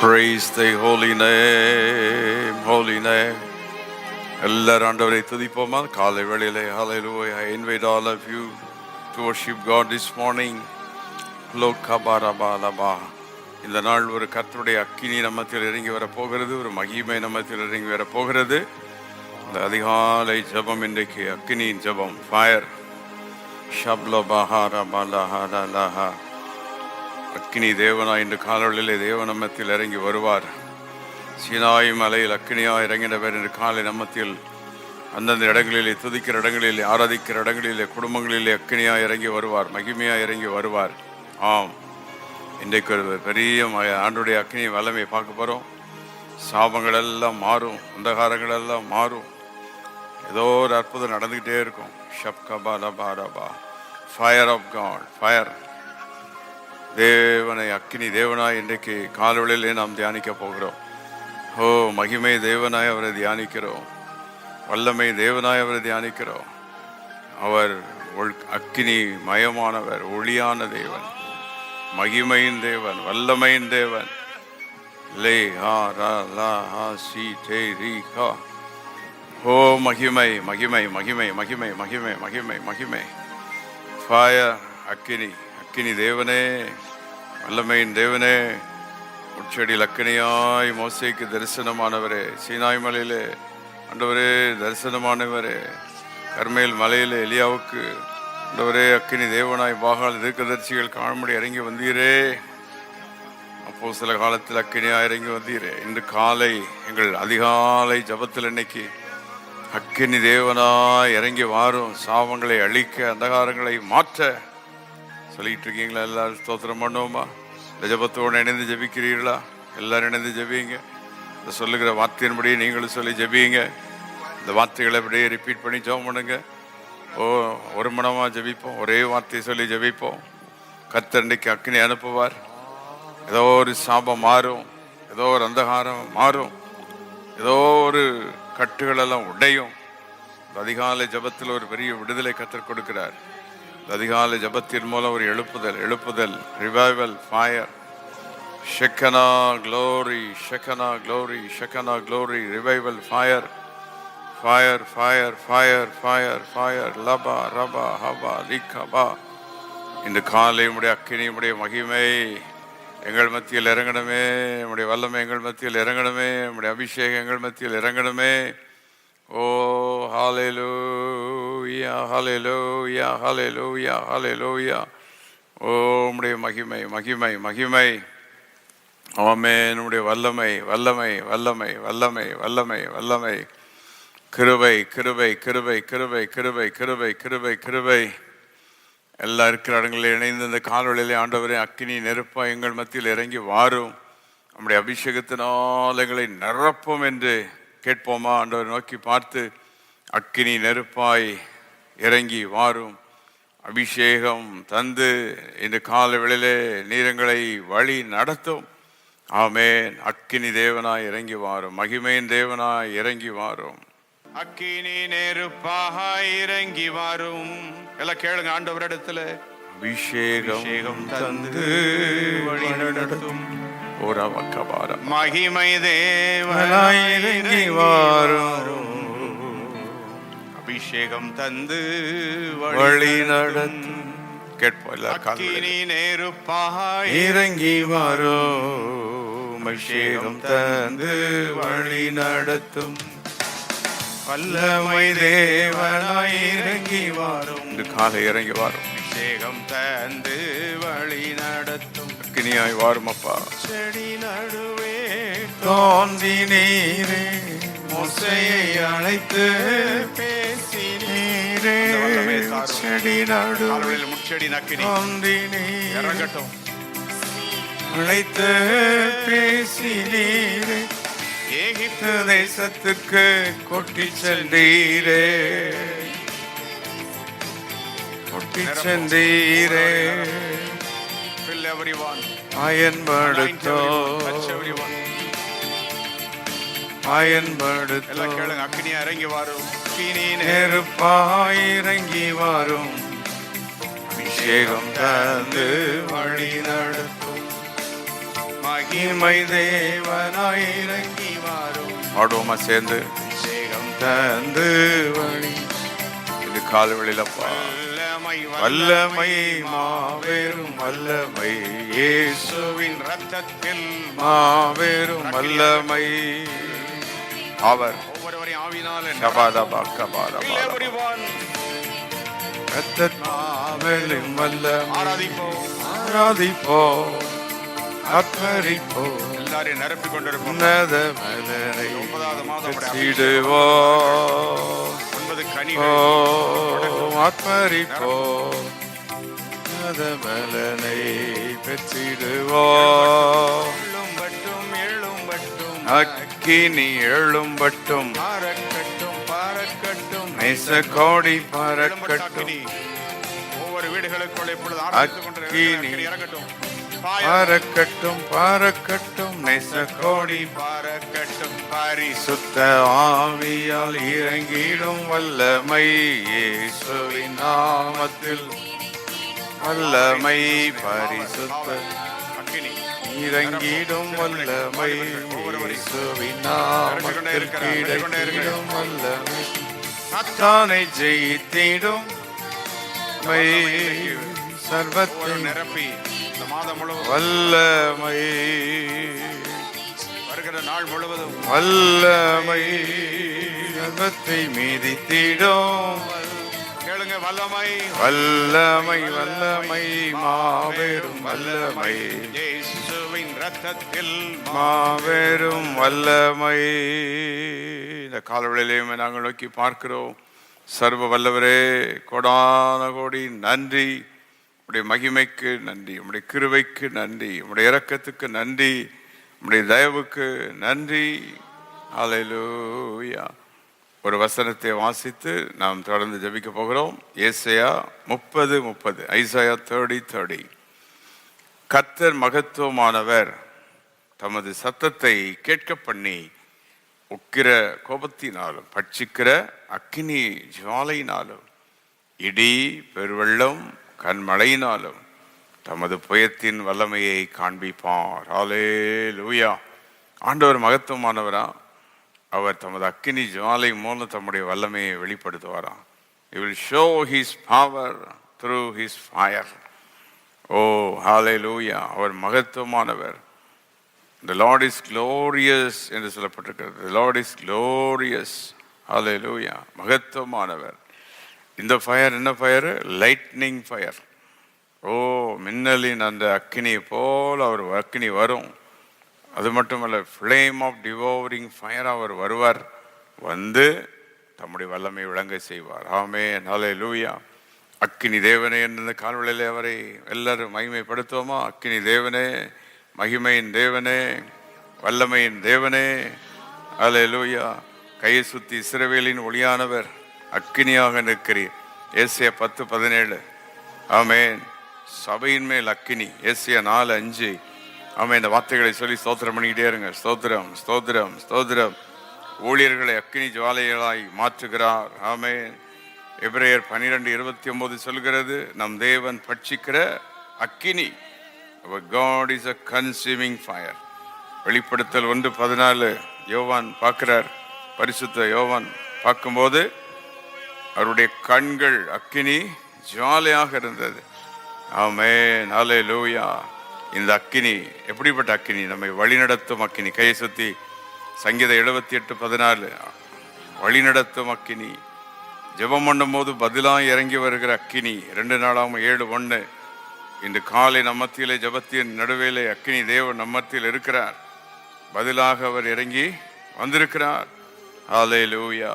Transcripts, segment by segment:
Praise the holy name, holy name. எல்லாரும் ஆண்டவரை துதிப்போமா காலை வேளையிலே. Hallelujah. I invite all of you to worship God this morning. லோகபாரபாலபா. இந்த நாள் ஒரு கர்த்தருடைய அக்கினி நம்மத்தில் இறங்கி வரப்போகிறது, ஒரு மகிமை நம்மத்தில் இறங்கி வரப்போகிறது. இந்த அதிகாலை ஜபம் இன்றைக்கு அக்கினியின் ஜபம், ஃபயர். ஷப்லபஹாரபலஹரலஹா. அக்கினி தேவனா இன்று காலையிலே தேவ நம்மத்தில் இறங்கி வருவார். சீனாய் மலையில் அக்கினியாக இறங்கினவர் இன்று காலை நம்மத்தில் அந்தந்த இடங்களிலே, துதிக்கிற இடங்களிலே, ஆராதிக்கிற இடங்களிலே, குடும்பங்களிலே அக்கினியாக இறங்கி வருவார், மகிமையாக இறங்கி வருவார். ஆம், இன்றைக்கு ஒரு பெரிய ஆண்டுடைய அக்கினி வல்லமையை பார்க்க போகிறோம். சாபங்கள் எல்லாம் மாறும், அந்தகாரங்கள் எல்லாம் மாறும். ஏதோ ஒரு அற்புதம் நடந்துக்கிட்டே இருக்கும். ஷப்கபாலபாரபா. Fire of God, fire. தேவனை அக்கினி தேவனாய் இன்றைக்கு காலவெளியிலே நாம் தியானிக்க போகிறோம். ஓ, மகிமை தேவனாய் அவரை தியானிக்கிறோம், வல்லமை தேவனாய் அவரை தியானிக்கிறோம். அவர் அக்கினி மயமானவர், ஒளியான தேவன், மகிமையின் தேவன், வல்லமையின் தேவன். லே ஹா ரா லா ஹா சி தே ரி ஹா. ஓ, மகிமை மகிமை மகிமை மகிமை மகிமை மகிமை மகிமை. ஃபயர், அக்கினி, அக்கினி தேவனே, வல்லமையின் தேவனே. முச்செடியில் அக்கினியாய் மோசேக்கு தரிசனமானவரே, சீனாய் மலையிலே ஆண்டவரே தரிசனமானவரே, கர்மேல் மலையிலே எலியாவுக்கு ஆண்டவரே அக்கினி தேவனாய் பாகால் தீர்க்கதரிசிகள் காணும்படி இறங்கி வந்தீரே. அப்போ சில காலத்தில் அக்கினியாக இறங்கி வந்தீரே. இன்று காலை எங்கள் அதிகாலை ஜபத்தில் இன்னைக்கு அக்கினி தேவனாய் இறங்கி வாரும், சாபங்களை அழிக்க, அந்தகாரங்களை மாற்ற சொல்லிட்டு இருக்கீங்களா? எல்லாரும் ஸ்தோத்திரம் பண்ணுவோமா? இந்த ஜபத்தோடு இணைந்து ஜபிக்கிறீர்களா? எல்லாரும் இணைந்து ஜபிங்க. இந்த சொல்லுகிற வார்த்தையின்படி நீங்களும் சொல்லி ஜபிங்க. இந்த வார்த்தைகளை அப்படியே ரிப்பீட் பண்ணி ஜெபம் பண்ணுங்க. ஓ, ஒரு மனமாக ஜபிப்போம், ஒரே வார்த்தையை சொல்லி ஜபிப்போம். கர்த்தர் இன்னைக்கு அக்கினி அனுப்புவார். ஏதோ ஒரு சாபம் மாறும், ஏதோ ஒரு அந்தகாரம் மாறும், ஏதோ ஒரு கட்டுகளெல்லாம் உடையும். அதிகாலை ஜபத்தில் ஒரு பெரிய விடுதலை கர்த்தர் கொடுக்கிறார். அதிகாலை ஜபத்தின் மூலம் ஒரு எழுப்புதல், எழுப்புதல், revival, fire. Shekinah glory, shekinah glory, shekinah glory, revival, fire, fire, fire, fire, fire, fire. லபா ரபா ஹபா லிகபா. இந்த காலை உடைய அக்கினி, உடைய மகிமை எங்கள் மத்தியில் இறங்கணுமே, நம்முடைய வல்லமை எங்கள் மத்தியில் இறங்கணுமே, நம்முடைய அபிஷேகம் எங்கள் மத்தியில் இறங்கணுமே. ஓ, ஹல்லேலூயா, ஹல்லேலூயா, ஹல்லேலூயா, ஹல்லேலூயா. ஓ, உம்முடைய மகிமை மகிமை மகிமை. ஆமென். உம்முடைய வல்லமை வல்லமை வல்லமை வல்லமை வல்லமை வல்லமை. கிருபை கிருபை கிருபை கிருபை கிருபை கிருபை கிருபை கிருபை. எல்லா இருக்கிற இடங்களில் இணைந்து இந்த கால்வழியிலே ஆண்டவரே அக்கினி நெருப்பா எங்கள் மத்தியில் இறங்கி வாரும், நம்முடைய அபிஷேகத்தினால் எங்களை நிரப்பும் என்று கேட்போமா? ஆண்டவரை நோக்கி பார்த்து அக்கினி நெருப்பாய் இறங்கி வாரும், அபிஷேகம் தந்து இந்த கால வேளையிலே நீரங்களை வழி நடத்தும். ஆமென். அக்கினி தேவனாய் இறங்கி வாரும், மகிமையின் தேவனாய் இறங்கி வாரும், அக்கினி நெருப்பாய் இறங்கி வாரும். எல்லாம் கேளுங்க ஆண்டவரிடத்துல. அபிஷேகம் தந்து வழி நடத்தும். மகிமை தேவனாய் இறங்கி வாரும், அபிஷேகம் தந்து வழி நடத்தும். கேட்போம். அக்கினி நெருப்பாய் இறங்கி வாரும், அபிஷேகம் தந்து வழி நடத்தும். வல்லமை தேவனாய் இறங்கி வாரும், இந்த காலை இறங்கி வாரும், அபிஷேகம் தந்து வழி நடத்தும். அக்கினியாய் வாரும் அப்பா. செடி நடுவே தோன்றி நீரே, மோசேயை அழைத்து பேசினீரே. செடி நடுவே முச்செடி நக்கினி தோன்றி நீர் இறங்கட்டும். அழைத்து பேசினீரே, எகிப்து தேசத்துக்கு கொட்டி சென்றீரே, கொட்டி சென்றீரே. Fill everyone. பயன்படுத்தோ, பயன்படுத்தோ. எல்லாம் கேளுங்க. அக்கினியா இறங்கி வாரும், அக்கினி நெருப்பாய் இறங்கி வாரும், அபிஷேகம் தந்து வழி நடத்தும். மகிமை தேவனாய் இறங்கி வாரும். பாடுவோமா சேர்ந்து? அபிஷேகம் தந்து வழி இது கால்வெளியிலப்பா. வல்லமை வல்லமை மாபெரும் வல்லமை இயேசுவின் ரத்தத்தில் மாபெரும் வல்லமை அவர் ஒவ்வொருவரையும் ஆவினாலே கபாதபா கபாதபா everyone ரத்தமாவெளிம் வல்லமை ஆராதிப்போம். ஆராதிப்போம் அர்ப்பணிப்போம் எல்லாரையும் நிரப்பிக் கொண்டிருப்போம். உன்னத மலரை 9வது மாதம் பெற்றிடுவோம் 9 ஓ கனிகள் ஆத்மரிப்போம் உன்னத மலனை பெற்றிடுவோம் எழும்பட்டும் அக்கினி எழும்பட்டும் பறக்கட்டும் நேச கோடி பறக்கட்டும் அக்கினி ஒவ்வொரு வீடுகளுக்குள்ள இப்பொழுது அக்கினி இறங்கட்டும். பறக்கட்டும் பறக்கட்டும் நேச கோடி பறக்கட்டும் பரிசு சுத்த ஆவியால் இறங்கிடும் வல்லமை இயேசுவின் நாமத்தில் வல்லமை பரிசுத்த அக்கினி இறங்கிடும் வல்லமை இயேசுவின் நாமத்தில் கிடைத்திடும் வல்லமை சாத்தானை ஜெயித்திடும் சர்வத்தை நிரப்பி இந்த மாதம் முழுவதும் வல்லமை வருகிற நாள் முழுவதும் வல்லமை சர்வத்தை மீதித்திடும் கேளுங்க. வல்லமை வல்லமை வல்லமை மாபெரும் வல்லமை இயேசுவின் ரத்தத்தில் மாபெரும் வல்லமை. இந்த காலவெளியிலையும் நாங்கள் நோக்கி பார்க்கிறோம். சர்வ வல்லவரே, கோடான கோடி நன்றி. உடைய மகிமைக்கு நன்றி, உடைய கிருபைக்கு நன்றி, உடைய இரக்கத்துக்கு நன்றி, உடைய தயவுக்கு நன்றி. ஹல்லேலூயா. ஒரு வசனத்தை வாசித்து நாம் தொடர்ந்து ஜெபிக்க போகிறோம். ஏசாயா 30:30. ஐசாயா 30:30. கர்த்தர் மகத்துவமானவர், தமது சத்தத்தை கேட்க பண்ணி உக்கிர கோபத்தினாலும் பட்சிக்கிற அக்கினி ஜுவாலையினாலும் இடி பெருவெள்ளம் கண்மழையினாலும் தமது புயத்தின் வல்லமையை காண்பிப்பார். ஹல்லேலூயா. ஆண்டவர் மகத்துவமானவரா? அவர் தமது அக்கினி ஜுவாலை மூலம் தம்முடைய வல்லமையை வெளிப்படுத்துவாராம். He will show his power through his fire. Oh, hallelujah. Our மகத்துவமானவர். The Lord is glorious என்று சொல்லப்பட்டிருக்கிறது. The Lord is glorious. Hallelujah. மகத்துவமானவர். இந்த ஃபயர் என்ன ஃபயர்? Lightning fire. ஓ, மின்னலின் அந்த அக்கினியை போல் அவர் அக்கினி வரும். அது மட்டுமல்ல, ஃப்ளேம் ஆஃப் டிவோரிங் ஃபயர் அவர் வருவார். வந்து தம்முடைய வல்லமை விளங்க செய்வார். ஆமென். ஹல்லேலூயா. அக்கினி தேவனே என்ற கால்வெளியிலே அவரை எல்லாரும் மகிமைப்படுத்துவோமா? அக்கினி தேவனே, மகிமையின் தேவனே, வல்லமையின் தேவனே. ஹல்லேலூயா. கையை சுத்தி இஸ்ரவேலின் ஒளியானவர் அக்கினியாக நிற்கிறீர். ஏசாயா 10:17. ஆமென். சபையின் மேல் அக்கினி. ஏசாயா 4:5. ஆமென். இந்த வார்த்தைகளை சொல்லி ஸ்தோத்திரம் பண்ணிக்கிட்டே இருங்க. ஸ்தோத்திரம் ஸ்தோத்திரம் ஸ்தோத்திரம். ஊழியர்களை அக்கினி ஜுவாலைகளாய் மாற்றுகிறார். ஆமென். எபிரேயர் 12:29 சொல்கிறது, நம் தேவன் பட்சிக்கிற அக்கினி. Our God is a consuming fire. வெளிப்படுத்தல் 1:14. யோவான் பார்க்கிறார். பரிசுத்த யோவான் பார்க்கும்போது அவருடைய கண்கள் அக்கினி ஜுவாலையாக இருந்தது. ஆமென். ஹல்லேலூயா. இந்த அக்கினி எப்படிப்பட்ட அக்கினி? நம்மை வழிநடத்தும் அக்கினி. கையை சுத்தி சங்கீதம் 78:14. வழிநடத்தும் அக்கினி. ஜெபம் பண்ணும் போது பதிலாக இறங்கி வருகிற அக்கினி. 2 நாளாகவும் 7:1. இன்று காலை நம்மத்திலே ஜெபத்தின் நடுவேலே அக்கினி தேவன் நம்மத்தில் இருக்கிறார். பதிலாக அவர் இறங்கி வந்திருக்கிறார். ஹல்லேலூயா.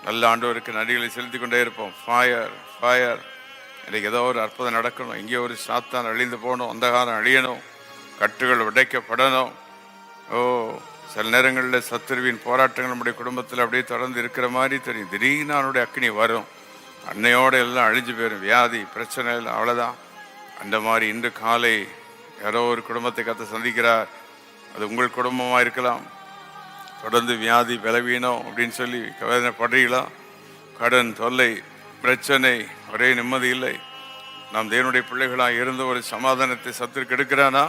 நல்ல ஆண்டவருக்கு நன்றிகளை செலுத்தி கொண்டே இருப்போம். Fire fire. இன்றைக்கு ஏதோ ஒரு அற்புதம் நடக்கணும். இங்கே ஒரு சாத்தான் அழிந்து போகணும், அந்தகாரம் அழியணும், கட்டுகள் உடைக்கப்படணும். ஓ, சில நேரங்களில் சத்துருவின் போராட்டங்கள் நம்முடைய குடும்பத்தில் அப்படியே தொடர்ந்து இருக்கிற மாதிரி தெரியும். திடீர்னு அவனுடைய அக்கினி வரும். அன்னையோடு எல்லாம் அழிஞ்சு போயிடும். வியாதி பிரச்சனை இல்லை, அவ்வளோதான். அந்த மாதிரி இன்று காலை யாரோ ஒரு குடும்பத்தை கத்த சந்திக்கிறார். அது உங்கள் குடும்பமாக இருக்கலாம். தொடர்ந்து வியாதி பலவீனம் அப்படின்னு சொல்லி வேதனைப்படுறீங்களா? கடன் தொல்லை, பிரச்சனை, ஒரே நிம்மதி இல்லை. நாம் தேவனுடைய பிள்ளைகளாக இருந்த ஒரு சமாதானத்தை சத்துருக்கு எடுக்கிறானா?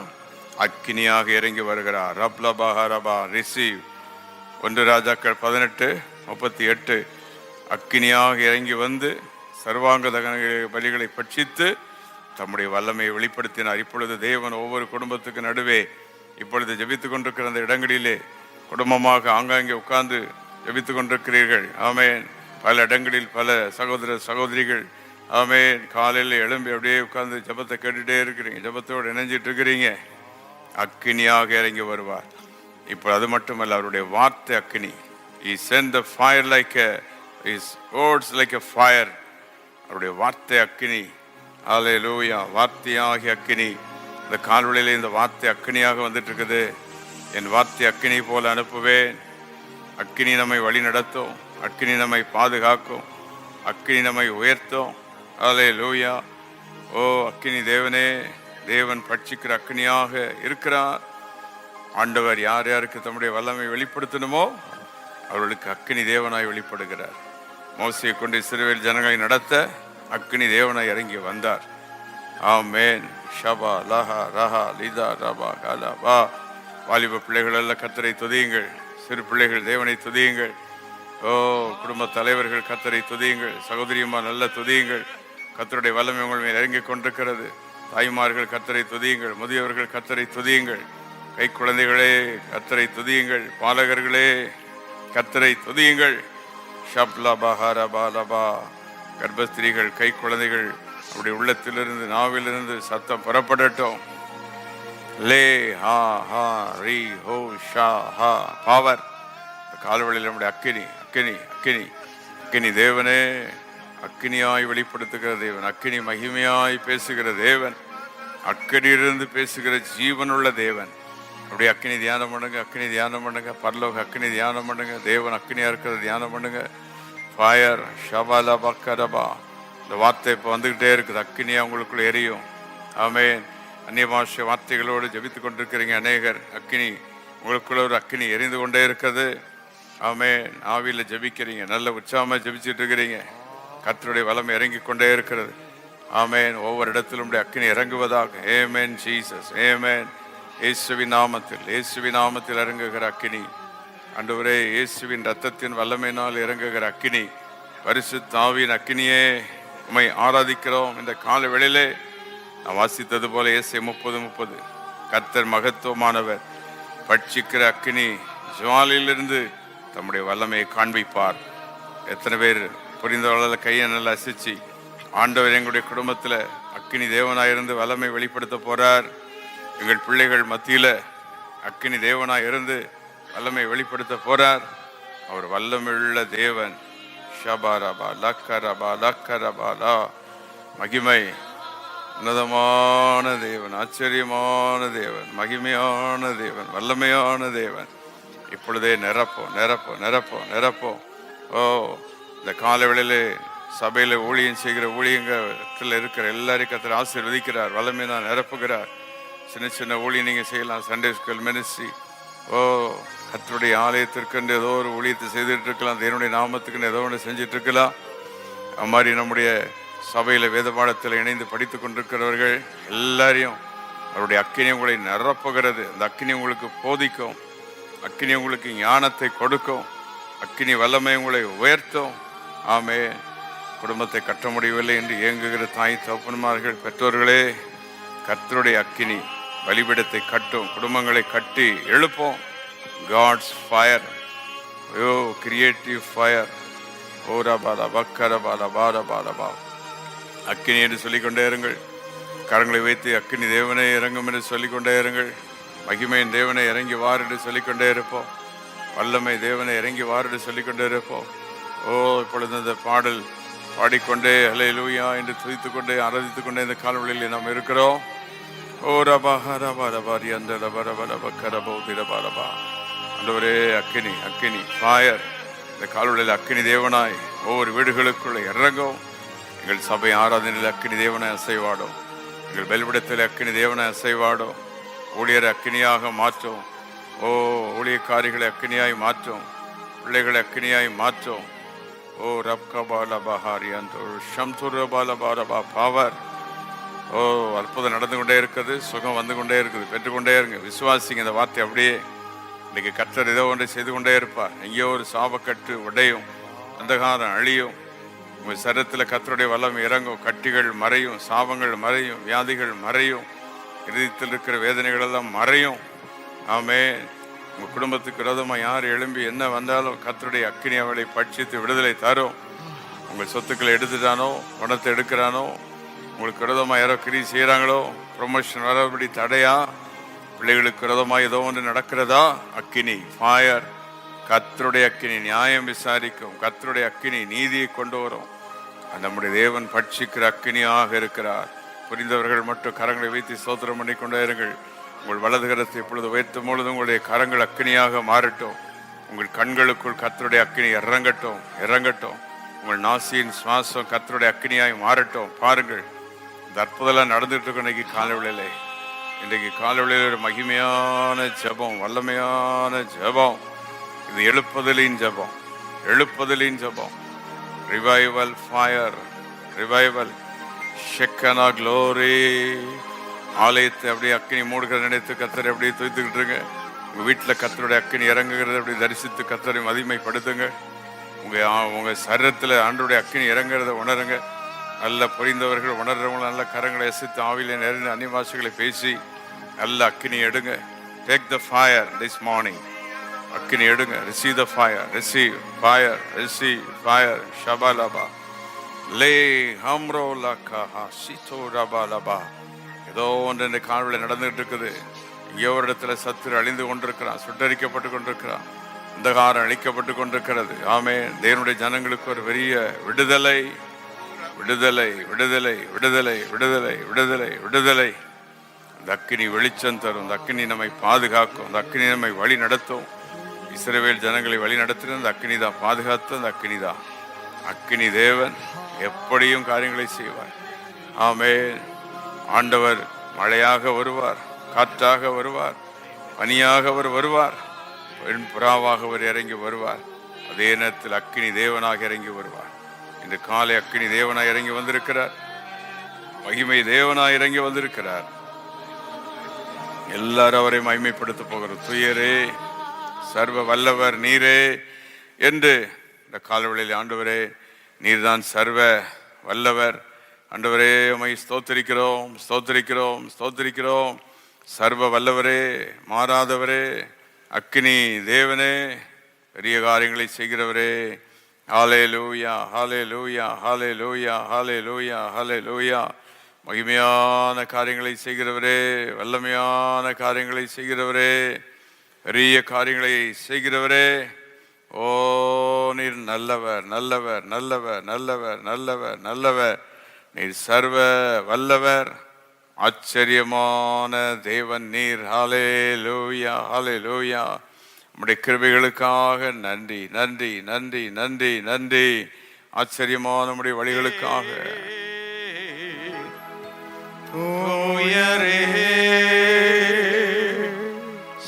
அக்கினியாக இறங்கி வருகிறார். ரப்லபஹரபா ரிசீவ். 1 ராஜாக்கள் 18:38. அக்கினியாக இறங்கி வந்து சர்வாங்க தகன பலிகளை பட்சித்து தம்முடைய வல்லமையை வெளிப்படுத்தினார். இப்பொழுது தேவன் ஒவ்வொரு குடும்பத்துக்கு நடுவே இப்பொழுது ஜெபித்து கொண்டிருக்கிற அந்த இடங்களிலே குடும்பமாக ஆங்காங்கே உட்கார்ந்து ஜெபித்து கொண்டிருக்கிறீர்கள். ஆமேன். பல இடங்களில் பல சகோதர சகோதரிகள் ஆமேன் காலையில் எழும்பி அப்படியே உட்கார்ந்து ஜெபத்தை கேட்டுகிட்டே இருக்கிறீங்க, ஜெபத்தோடு இணைஞ்சிட்டு இருக்கிறீங்க. அக்கினியாக இறங்கி வருவார். இப்போ அது மட்டுமல்ல, அவருடைய வார்த்தை அக்கினி. He sent the fire like a, his words like a fire. அவருடைய வார்த்தை அக்கினி. ஹல்லேலூயா. வார்த்தையாகிய அக்கினி. இந்த கால்வழியிலே இந்த வார்த்தை அக்கினியாக வந்துட்டு இருக்குது. என் வார்த்தை அக்கினி போல அனுப்புவேன். அக்கினி நம்மை வழி நடத்தும், அக்கினி நம்மை பாதுகாக்கும், அக்கினி நம்மை உயர்த்தும். ஹல்லேலூயா. ஓ அக்கினி தேவனே, தேவன் பட்சிக்கிற அக்கினியாக இருக்கிறார். ஆண்டவர் யார் யாருக்கு தம்முடைய வல்லமை வெளிப்படுத்தணுமோ அவர்களுக்கு அக்கினி தேவனாய் வெளிப்படுகிறார். மோசையை கொண்டு இஸ்ரவேல் ஜனங்களை நடத்த அக்கினி தேவனாய் இறங்கி வந்தார். ஆமேன். ஷபா லஹா ரஹா லிதா ரபா கலபா. வாலிப பிள்ளைகள் எல்லாம் கர்த்தரை துதியுங்கள். சிறு பிள்ளைகள் தேவனை துதியுங்கள். ஓ குடும்ப தலைவர்கள் கர்த்தரை துதியுங்கள். சகோதரியமா நல்ல துதியுங்கள். கர்த்தருடைய வல்லமை உங்கள் மேல் இறங்கி கொண்டிருக்கிறது. தாய்மார்கள் கர்த்தரை துதியுங்கள். முதியவர்கள் கர்த்தரை துதியுங்கள். கை குழந்தைகளே கர்த்தரை துதியுங்கள். பாலகர்களே கர்த்தரை துதியுங்கள். ஷப்லா பஹாரா பாலபா. கர்ப்பஸ்திரீகள் கை குழந்தைகள் அப்படி உள்ளத்திலிருந்து நாவிலிருந்து சத்தம் புறப்படட்டும். லே ஹா ஹா ரீ ஹோ ஷா ஹா. பவர். கால்வழியில் நம்முடைய அக்கினி அக்கினி அக்கினி அக்கினி தேவனே, அக்கினியாய் வெளிப்படுத்துகிற தேவன், அக்கினி மகிமையாய் பேசுகிற தேவன், அக்கினியிலிருந்து பேசுகிற ஜீவனுள்ள தேவன். அப்படியே அக்கினி தியானம் பண்ணுங்க, அக்கினி தியானம் பண்ணுங்க. பரலோக அக்கினி தியானம் பண்ணுங்க. தேவன் அக்கினியா இருக்கிறது தியானம் பண்ணுங்க. ஃபயர் ஷபாலா பக்கரபா. இந்த வார்த்தை இப்போ வந்துக்கிட்டே இருக்குது. அக்கினியா உங்களுக்குள்ள எரியும். ஆமேன். அந்நிய பாஷை வார்த்தைகளோடு ஜெபித்து கொண்டிருக்கிறீங்க அநேகர். அக்கினி உங்களுக்குள்ள ஒரு அக்கினி எரிந்து கொண்டே இருக்குது. ஆமேன். ஆவியில் ஜெபிக்கிறீங்க, நல்ல உற்சாகமாக ஜெபிச்சுட்டு இருக்கிறீங்க. கர்த்தருடைய வல்லமை இறங்கி கொண்டே இருக்கிறது. ஆமேன். ஒவ்வொரு இடத்திலும் அக்கினி இறங்குவதாக. ஏமேன் ஜீசஸ். ஏமேன். இயேசுவின் நாமத்தில், இயேசுவின் நாமத்தில் இறங்குகிற அக்கினி. ஆண்டவரே, இயேசுவின் இரத்தத்தின் வல்லமையினால் இறங்குகிற அக்கினி, பரிசுத்த ஆவியின் அக்கினியே உம்மை ஆராதிக்கிறோம். இந்த கால வேளையிலே நான் வாசித்தது போல ஏசாயா 30:30 கர்த்தர் மகத்துவமானவர், பட்சிக்கிற அக்கினி ஜுவாலிலிருந்து தம்முடைய வல்லமையை காண்பிப்பார். எத்தனை பேர் புரிந்தவர்கள கையை நல்லா அசிச்சு, ஆண்டவர் எங்களுடைய குடும்பத்தில் அக்கினி தேவனாயிருந்து வல்லமை வெளிப்படுத்த போறார். எங்கள் பிள்ளைகள் மத்தியில் அக்கினி தேவனாய் இருந்து வல்லமை வெளிப்படுத்த போறார். அவர் வல்லமையுள்ள தேவன். ஷபாரபா லக்கரபா லக்கரபா லா. மகிமை. உன்னதமான தேவன், ஆச்சரியமான தேவன், மகிமையான தேவன், வல்லமையான தேவன். இப்பொழுதே நிரப்போம் நிரப்போம் நிரப்போம் நிரப்போம். ஓ இந்த காலவெளியிலே சபையில் ஊழியம் செய்கிற ஊழியத்தில் இருக்கிற எல்லாரையும் கர்த்தர் ஆசீர்வதிக்கிறார். வல்லமையினால் நிரப்புகிறார். சின்ன சின்ன ஊழியம் நீங்கள் செய்யலாம். Sunday school ministry. ஓ கர்த்தருடைய ஆலயத்திற்கு ஏதோ ஒரு ஊழியத்தை செய்துட்டு இருக்கலாம். தேவனுடைய நாமத்துக்குன்னு ஏதோ ஒன்று செஞ்சுட்டு இருக்கலாம். அது மாதிரி நம்முடைய சபையில் வேத பாடத்தில் இணைந்து படித்து கொண்டிருக்கிறவர்கள் எல்லாரையும் அவருடைய அக்கினி உங்களை நிரப்புகிறது. அந்த அக்கினி உங்களுக்கு போதிக்கும். அக்கினி உங்களுக்கு ஞானத்தை கொடுக்கும். அக்கினி வல்லமை உங்களை உயர்த்தும். ஆமே. குடும்பத்தை கட்ட முடியவில்லை என்று இயங்குகிற தாய் தகப்பன்மார்கள், பெற்றோர்களே, கர்த்தருடைய அக்கினி பலிபீடத்தை கட்டும். குடும்பங்களை கட்டி எழுப்போம். God's fire. Oh creative fire. ஓ ரபாலா பக்கரபாலா பாரபாலபா. அக்கினி என்று சொல்லிக்கொண்டே இருங்கள். கரங்களை வைத்து அக்கினி தேவனை இறங்கும் என்று சொல்லிக்கொண்டே இருங்கள். மகிமையின் தேவனை இறங்கி வார் என்று சொல்லிக்கொண்டே இருப்போம். வல்லமை தேவனை இறங்கி வார் என்று சொல்லிக்கொண்டே இருப்போம். ஓ இப்பொழுது இந்த பாடல் பாடிக்கொண்டே ஹல்லேலூயா என்று துதித்து கொண்டே ஆராதித்து கொண்டே இந்த காலவெளியில் நாம் இருக்கிறோம். ஓ ரபா ரபா ரபாரி அந்த ரபரபா. ஆண்டவரே, அக்கினி அக்கினி ஃபயர். இந்த காலவெளியில் அக்கினி தேவனாய் ஒவ்வொரு வீடுகளுக்குள்ள இறங்கும். எங்கள் சபை ஆராதனையில் அக்கினி தேவனை அசைவாடும். எங்கள் பலிபீடத்தில் அக்கினி தேவனை அசைவாடும். ஊழியரை அக்கினியாக மாற்றும். ஓ ஊழியக்காரிகளை அக்கினியாய் மாற்றும். பிள்ளைகளை அக்கினியாய் மாற்றும். ஓ ரப்கபாலபஹாரி அந்த ஷம்துரபாலபாரபா. பவர் ஓ, அற்புதம் நடந்து கொண்டே இருக்குது, சுகம் வந்து கொண்டே இருக்குது. பெற்றுக்கொண்டே இருங்க, விசுவாசிங்க இந்த வார்த்தை. அப்படியே இன்னைக்கு கர்த்தர் ஏதோ ஒன்றை செய்து கொண்டே இருப்பார். எங்கேயோ ஒரு சாபக்கட்டு உடையும், அந்தகாரம் அழியும், உங்கள் சரீரத்தில் கர்த்தருடைய வல்லம் இறங்கும், கட்டிகள் மறையும், சாபங்கள் மறையும், வியாதிகள் மறையும், இதயத்தில் இருக்கிற வேதனைகள் எல்லாம் மறையும். ஆமே. உங்கள் குடும்பத்துக்கு விரோதமாக யார் எழும்பி என்ன வந்தாலும் கர்த்தருடைய அக்கினி அவளை பட்சித்து விடுதலை தரும். உங்கள் சொத்துக்களை எடுத்துட்டானோ, பணத்தை எடுக்கிறானோ, உங்களுக்கு விரோதமாக யாரோ கிரி செய்கிறாங்களோ, ப்ரொமோஷன் வரபடி தடையா, பிள்ளைகளுக்கு விரோதமாக ஏதோ ஒன்று நடக்கிறதா, அக்கினி ஃபயர், கர்த்தருடைய அக்கினி நியாயம் விசாரிக்கும், கர்த்தருடைய அக்கினி நீதியை கொண்டு வரும். நம்முடைய தேவன் பட்சிக்கிற அக்கினியாக இருக்கிறார். புரிந்தவர்கள் மட்டும் கரங்களை வைத்து ஸ்தோத்திரம் பண்ணி கொண்டே இருங்கள். உங்கள் வலது கரத்தை இப்பொழுது உயர்த்தும் பொழுது உங்களுடைய கரங்கள் அக்கினியாக மாறட்டும். உங்கள் கண்களுக்குள் கர்த்தருடைய அக்கினி இறங்கட்டும், இறங்கட்டும். உங்கள் நாசியின் சுவாசம் கர்த்தருடைய அக்கினியாய் மாறட்டும். பாருங்கள், இந்த அற்புதம் நடந்துட்டு இருக்கும். இன்றைக்கு காலையில் ஒரு மகிமையான ஜெபம், வல்லமையான ஜெபம். இது எழுப்புதலின் ஜெபம், எழுப்புதலின் ஜெபம். Revival fire, revival, shekinah glory. ஆலயத்தை அப்படியே அக்கினி மூடுகிற நினைத்து கர்த்தரை அப்படியே துய்த்துக்கிட்டு இருங்க. உங்கள் வீட்டில் கர்த்தருடைய அக்கினி இறங்குகிறத அப்படி தரிசித்து கர்த்தரை மகிமைப்படுத்துங்க. உங்கள் சரீரத்தில் ஆண்டவருடைய அக்கினி இறங்குறத உணருங்க. நல்ல புரிந்தவர்கள் உணர்றவங்க நல்ல கரங்களை அசைத்து ஆவியிலே நிறைந்த அந்நிய பேசி நல்ல அக்கினி எடுங்க. Take the fire this morning. அக்கினி எடுங்க. Receive the fire, receive fire, receive fire. ஷபாலபா லே ஹம்ரோ லக்கா சிதோ ரபாலபா. ஏதோ ஒன்று இந்த காணொலியில் நடந்துகிட்டு இருக்குது. எங்கேயோ ஒரு இடத்துல சத்துரு அழிந்து கொண்டிருக்கிறான், சுட்டரிக்கப்பட்டு கொண்டிருக்கிறான், அந்தகாரம் அழிக்கப்பட்டு கொண்டிருக்கிறது. ஆமே. தேவனுடைய ஜனங்களுக்கு ஒரு பெரிய விடுதலை, விடுதலை, விடுதலை, விடுதலை, விடுதலை, விடுதலை, விடுதலை. அந்த அக்கினி வெளிச்சம் தரும், அந்த அக்கினி நம்மை பாதுகாக்கும், அந்த அக்கினி நம்மை வழி நடத்தும். இஸ்ரவேல் ஜனங்களை வழி நடத்தின அந்த அக்கினி தான் பாதுகாத்து, அந்த அக்கினி தான். அக்கினி தேவன் எப்படியும் காரியங்களை செய்வார். ஆமே. ஆண்டவர் மழையாக வருவார், காற்றாக வருவார், பனியாக அவர் வருவார், பெண் புறாவாக அவர் இறங்கி வருவார். அதே நேரத்தில் அக்கினி தேவனாக இறங்கி வருவார். இன்று காலை அக்கினி தேவனாய் இறங்கி வந்திருக்கிறார், மகிமை தேவனாய் இறங்கி வந்திருக்கிறார். எல்லாரும் அவரை மகிமைப்படுத்த போகிறார். துயரே சர்வ வல்லவர் நீரே என்று இந்த காலவெளியில் ஆண்டவரே நீர்தான் சர்வ வல்லவர். ஆண்டவரே உம்மை ஸ்தோத்திரிக்கிறோம், ஸ்தோத்திரிக்கிறோம், ஸ்தோத்திரிக்கிறோம். சர்வ வல்லவரே, மாறாதவரே, அக்கினி தேவனே, பெரிய காரியங்களை செய்கிறவரே. ஹல்லேலூயா, ஹல்லேலூயா, ஹல்லேலூயா, ஹல்லேலூயா, ஹல்லேலூயா. மகிமையான காரியங்களை செய்கிறவரே, வல்லமையான காரியங்களை செய்கிறவரே, பெரிய காரியங்களை செய்கிறவரே. ஓ, நீர் நல்லவர், நல்லவர், நல்லவர், நல்லவர், நல்லவர், நல்லவர். நீர் சர்வ வல்லவர், ஆச்சரியமான தேவன் நீர். ஹல்லேலூயா, ஹல்லேலூயா. நம்முடைய கிருபைகளுக்காக நன்றி, நன்றி, நன்றி, நன்றி, நன்றி. ஆச்சரியமான நம்முடைய வழிகளுக்காக. தூயரே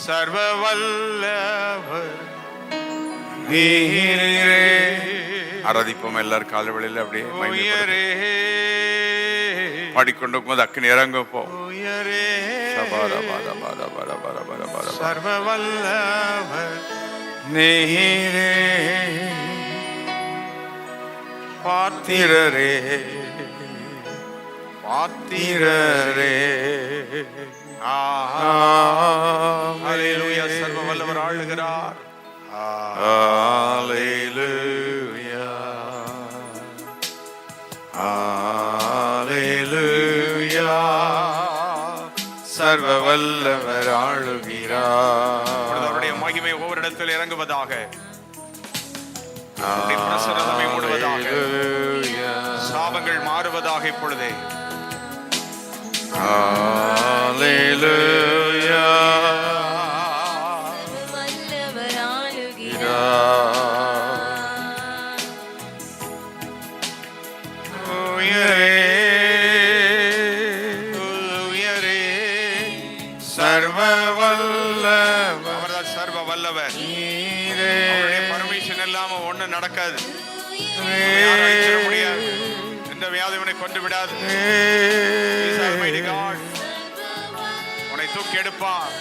சர்வ வல்லவர் நீரே. ஆராதிப்போம் எல்லாரும் காலவெளியில் அப்படியே பாடிக்கொண்டு போது அக்கினி இறங்க போ. சர்வ வல்லவர் நீரே, பாத்திரரே, பாத்திரரே. ஹல்லேலூயா. சர்வ வல்லவர் ஆளுகிறார். ஹல்லேலூயா, ஹல்லேலூயா. சர்வ வல்லவர் ஆளுகிறார். அவருடைய மகிமை ஒவ்வொரு இடத்தில் இறங்குவதாக, பிரசன்னத்தை மூடுவதாக, சாபங்கள் மாறுவதாக இப்பொழுதே. ஹல்லேலூயா. சர்வ வல்லவர், அவர்தான் சர்வ வல்லவர். அவருடைய பர்மிஷன் இல்லாம ஒண்ணு நடக்காது, முடியாது. எந்த வியாதி உன்னை கொண்டு விடாது. He's Almighty God. உன்னை தூக்கி எடுப்பார்,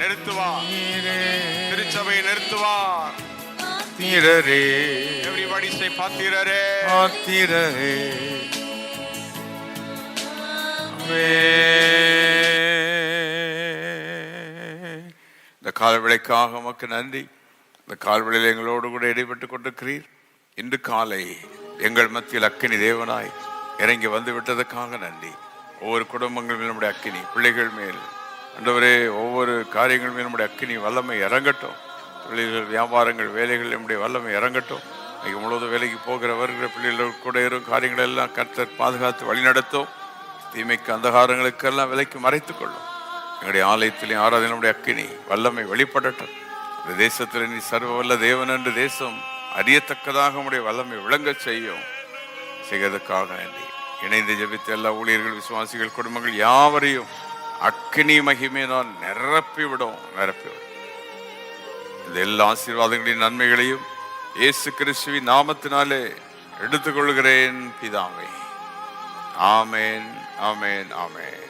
நிறுத்துவார், திருச்சபையை நிறுத்துவார். பாத்திரரே, Everybody say பாத்திரரே. பாத்திரரே. இந்த கால்விளைக்காக உமக்கு நன்றி. இந்த கால்விளையில் எங்களோடு கூட இடைப்பட்டு கொண்டிருக்கிறீர். இன்று காலை எங்கள் மத்தியில் அக்கினி தேவனாய் இறங்கி வந்து விட்டதற்காக நன்றி. ஒவ்வொரு குடும்பங்கள் மேல் நம்முடைய அக்கினி, பிள்ளைகள் மேல் ஆண்டவரே ஒவ்வொரு காரியங்கள் மேல் நம்முடைய அக்கினி வல்லமை இறங்கட்டும். தொழில்கள், வியாபாரங்கள், வேலைகள் நம்முடைய வல்லமை இறங்கட்டும். இன்னைக்கு முழுவதும் வேலைக்கு போகிறவர்கள் பிள்ளைகள் கூட இருக்கும் காரியங்கள் எல்லாம் கர்த்தர் பாதுகாத்து வழிநடத்தும். தீமைக்கு அந்தகாரங்களுக்கெல்லாம் விலைக்கு மறைத்துக் கொள்ளும். எங்களுடைய ஆலயத்திலே ஆராதனை நம்முடைய அக்கினி வல்லமை வெளிப்படட்டும். இந்த தேசத்தில் நீ சர்வ வல்ல தேவன் என்று தேசம் அறியத்தக்கதாக உடைய வல்லமை விளங்க செய்யும். செய்வதற்காக நன்றி. இணைந்து ஜெபித்த எல்லா ஊழியர்கள், விசுவாசிகள், குடும்பங்கள் யாவரையும் அக்கினி மகிமையினால் நிரப்பிவிடும். இந்த எல்லா ஆசீர்வாதங்களின் நன்மைகளையும் இயேசு கிறிஸ்துவின் நாமத்தினாலே எடுத்துக்கொள்கிறேன் பிதாவே. ஆமேன், ஆமேன், ஆமேன்.